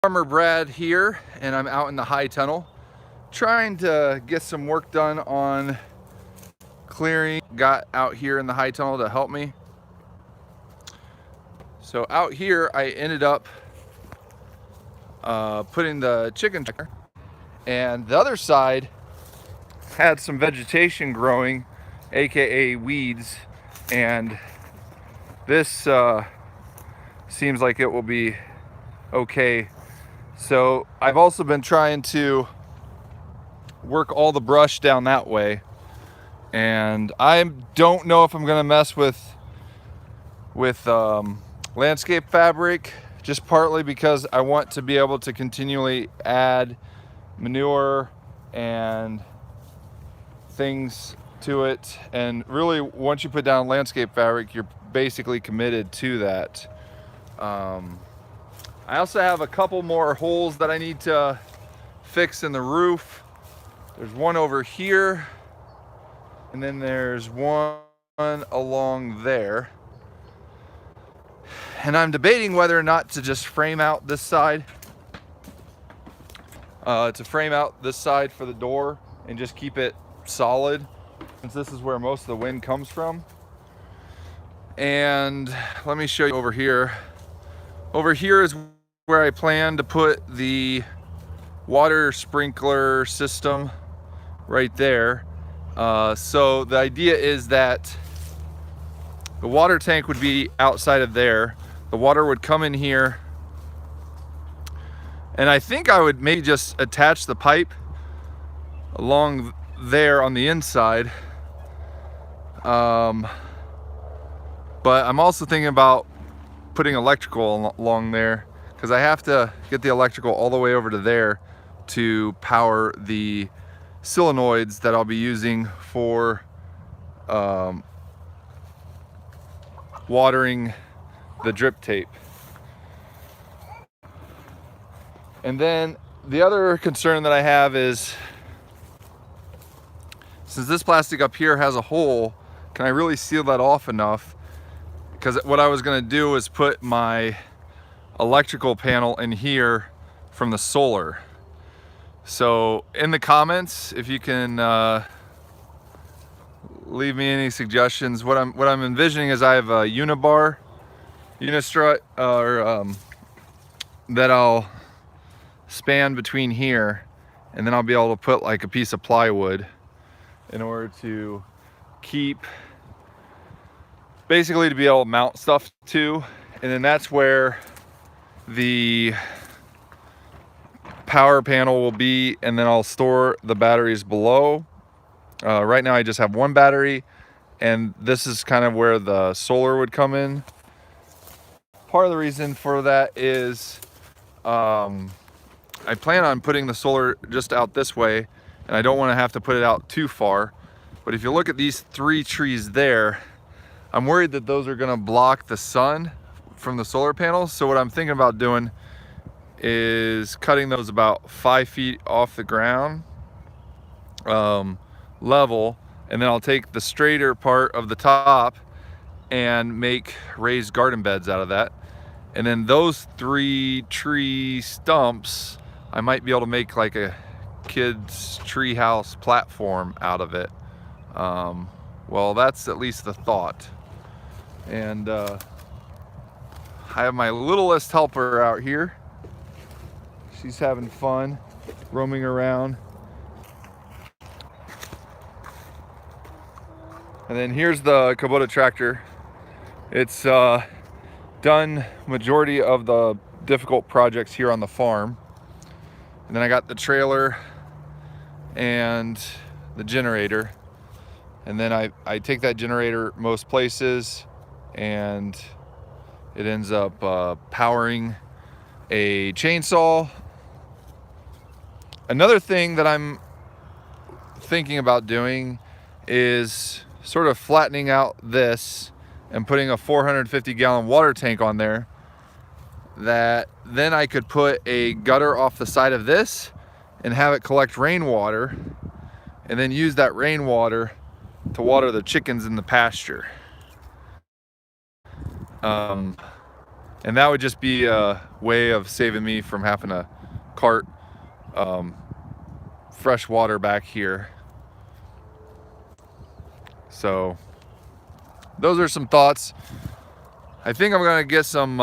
Farmer Brad here, and I'm out in the Hightunnel trying to get some work done on clearing. Got out here in the Hightunnel to help me. So out here I ended up putting the chicken tracker, and the other side had some vegetation growing, aka weeds, and this seems like it will be okay. So I've also been trying to work all the brush down that way, and I don't know if I'm gonna mess with landscape fabric, just partly because I want to be able to continually add manure and things to it. And really, once you put down landscape fabric, you're basically committed to that. I also have a couple more holes that I need to fix in the roof. There's one over here, and then there's one along there. And I'm debating whether or not to just frame out this side, for the door and just keep it solid, since this is where most of the wind comes from. And let me show you over here. Over here is where I plan to put the water sprinkler system right there. So the idea is that the water tank would be outside of there. The water would come in here, and I think I would maybe just attach the pipe along there on the inside. But I'm also thinking about putting electrical along there, because I have to get the electrical all the way over to there to power the solenoids that I'll be using for watering the drip tape. And then the other concern that I have is, since this plastic up here has a hole, can I really seal that off enough? Because what I was going to do is put my electrical panel in here from the solar. So in the comments, if you can leave me any suggestions. What I'm envisioning is I have a unistrut that I'll span between here, and then I'll be able to put like a piece of plywood in order to keep, basically to be able to mount stuff to. And then that's where the power panel will be, and then I'll store the batteries below. Right now I just have one battery, and this is kind of where the solar would come in. Part of the reason for that is I plan on putting the solar just out this way, and I don't want to have to put it out too far. But if you look at these 3 trees there, I'm worried that those are going to block the sun from the solar panels. So what I'm thinking about doing is cutting those about 5 feet off the ground level, and then I'll take the straighter part of the top and make raised garden beds out of that. And then those 3 tree stumps, I might be able to make like a kid's treehouse platform out of it. Well, that's at least the thought. And I have my littlest helper out here. She's having fun roaming around. And then here's the Kubota tractor. It's done majority of the difficult projects here on the farm. And then I got the trailer and the generator. And then I take that generator most places, and it ends up powering a chainsaw. Another thing that I'm thinking about doing is sort of flattening out this and putting a 450 gallon water tank on there, that then I could put a gutter off the side of this and have it collect rainwater, and then use that rainwater to water the chickens in the pasture. And And that would just be a way of saving me from having to cart fresh water back here. So those are some thoughts. I think I'm gonna get some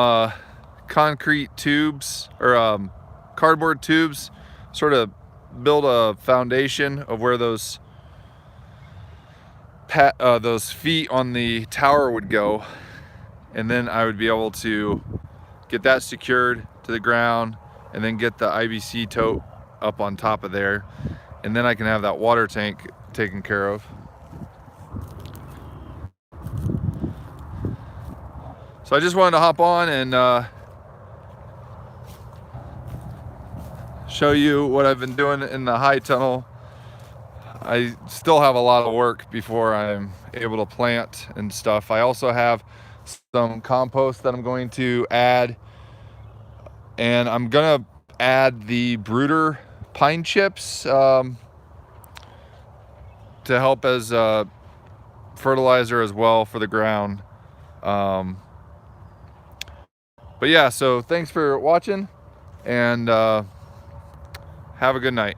concrete tubes or cardboard tubes, sort of build a foundation of where those feet on the tower would go, and then I would be able to get that secured to the ground, and then get the IBC tote up on top of there, and then I can have that water tank taken care of. So I just wanted to hop on and show you what I've been doing in the Hightunnel. I still have a lot of work before I'm able to plant and stuff. I also have some compost that I'm going to add, and I'm gonna add the brooder pine chips to help as fertilizer as well for the ground. But yeah, so thanks for watching, and have a good night.